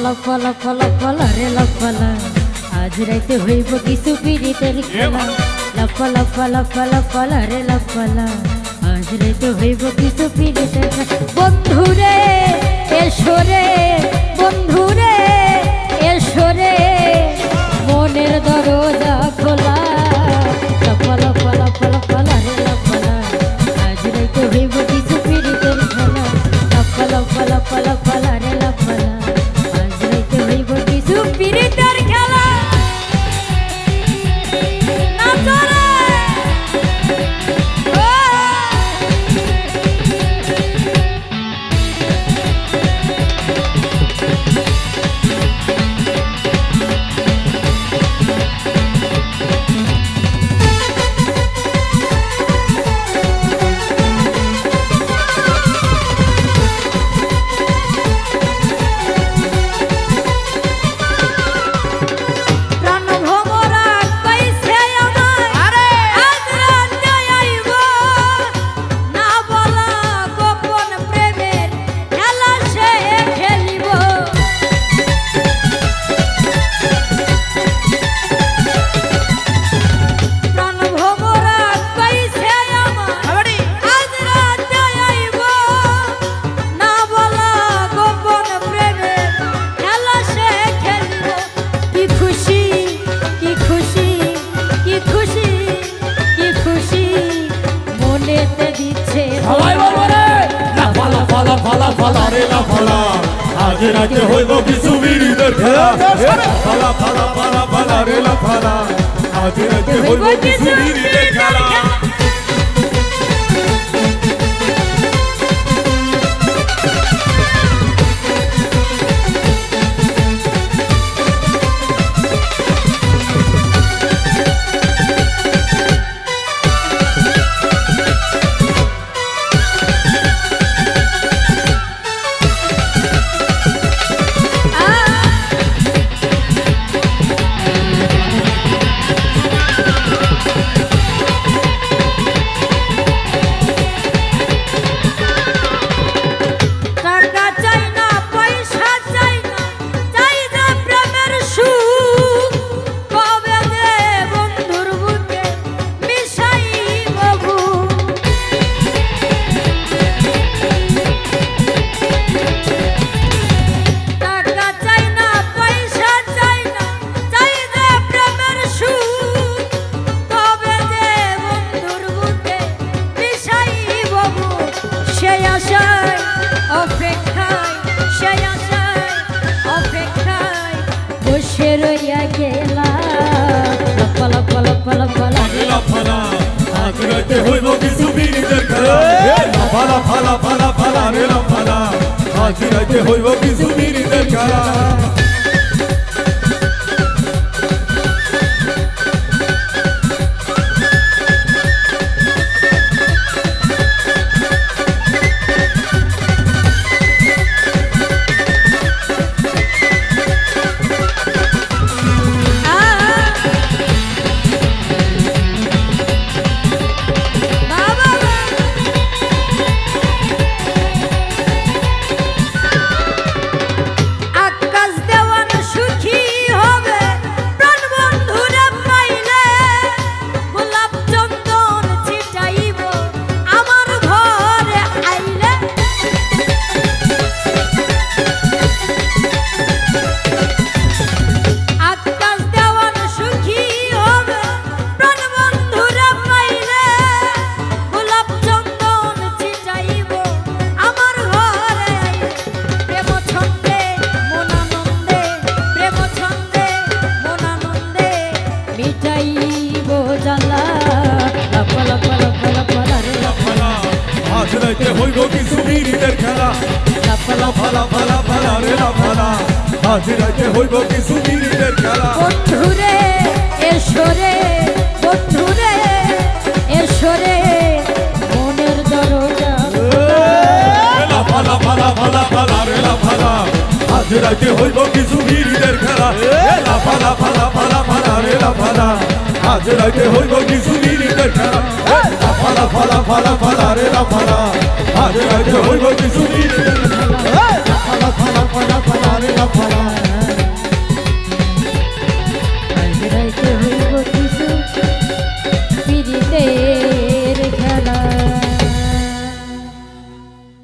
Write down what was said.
লাফালা ফালা ফালা ফালা রে লাফালা আজ রাইতে হইব কিছু পীড়িতের খেলা লাফালা ফালা ফালা ফালা রে লাফালা আজ রাইতে হইব কিছু পীড়িতের খেলা বন্ধুরে এসরে বন্ধুরে এসরে মনের দরজা খোলা লাফালা ফালা ফালা ফালা রে লাফালা আজ রাইতে হইব কিছু পীড়িতের খেলা লাফালা ফালা ফালা ফালা রে লাফালা আজ রাইতে হইব কিছু পীড়িতের খেলা আজ রাতে হইব কিছু পীড়িতের খেলা ফালা ফালা ফালা ফালা রে লাফালা আজ রাতে হইব কিছু পীড়িতের খেলা হইব কিছু পীড়িতের খেলা ফালা ফালা ফালা ফালা রে লাফালা আজ রাতে হইব কিছু পীড়িতের খেলা হইব কিছু পীড়িতের খেলা লাফালা ফালা ফালা ফালা রে লাফালা আজ রাতে হইব কিছু পীড়িতের খেলা বন্ধুরে এসরে বন্ধুরে এসরে মনের দরজা লাফালা ফালা ফালা ফালা রে লাফালা আজ রাতে হইব কিছু পীড়িতের খেলা লাফালা ফালা ফালা ফালা রে লাফালা আজ রাতে হইব কিছু পীড়িতের খেলা লাফালা ফালা ফালা ফালা রে লাফালা আজ রাতে হইব